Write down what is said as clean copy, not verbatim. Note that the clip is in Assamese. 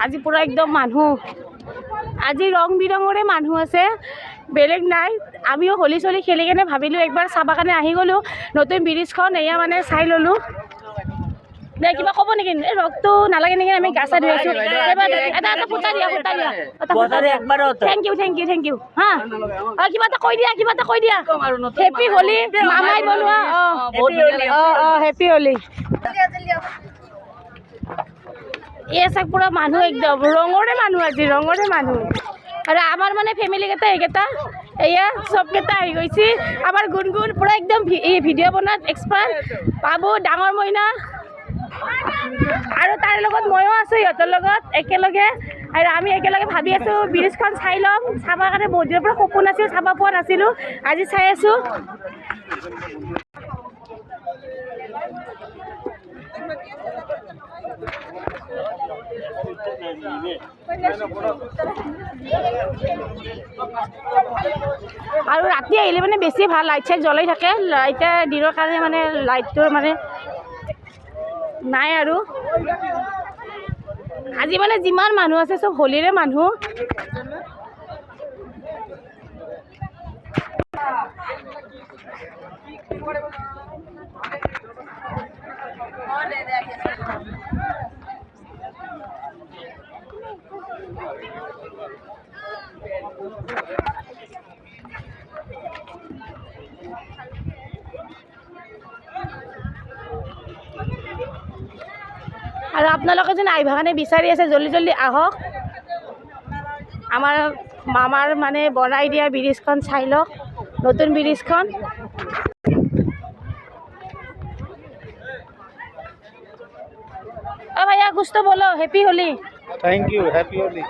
আজি পুরা একদম মানুহ আজি রং বিরঙরে মানুহ আছে বেলেগ নাই আমিও হলি চলি খেলি কেনে ভাবিলোঁ একবাৰ চাবা কাৰণে আহি গ'লোঁ নতুন ব্ৰিজখন এয়া মানে চাই ল'লোঁ দে কিবা ক'ব নেকি এই ৰসটো নালাগে নেকি আমি গা চা ধুই আছোঁ এটা এটা ফুটা দিয়া থেংক ইউ হা কিবা এটা কৈ দিয়া হেপী হলি মামাই বনোৱা হেপী হলি এই চাক পুৰা মানুহ একদম ৰঙৰে মানুহ আজি ৰঙৰে মানুহ আৰু আমাৰ মানে ফেমিলিকেইটা এইকেইটা এয়া চবকেইটা আহি গৈছে আমাৰ গুণগুণ পুৰা একদম ভিডিঅ' বনোৱাত এক্সপাৰ্ট বাবু ডাঙৰ মইনা আৰু তাৰ লগত ময়ো আছোঁ সিহঁতৰ লগত একেলগে আৰু আমি একেলগে ভাবি আছোঁ ব্ৰিজখন চাই ল'ম চাবৰ কাৰণে বহুত দিনৰ পৰা সপোন আছিল চাব পোৱা নাছিলোঁ আজি চাই আছোঁ আৰু ৰাতি আহিলে মানে বেছি ভাল লাইট চাইট জ্বলাই থাকে এতিয়া দিনৰ কাৰণে মানে লাইটটোৰ মানে নাই আৰু আজি মানে যিমান মানুহ আছে চব হোলীৰে মানুহ আৰু আপোনালোকে যেন আহিব কাৰণে বিচাৰি আছে জলদি জলদি আহক আমাৰ মামাৰ মানে বনাই দিয়া ব্ৰিজখন চাই লওক নতুন ব্ৰিজখন भैया कुछ तो बोलो happy Holi thank you happy Holi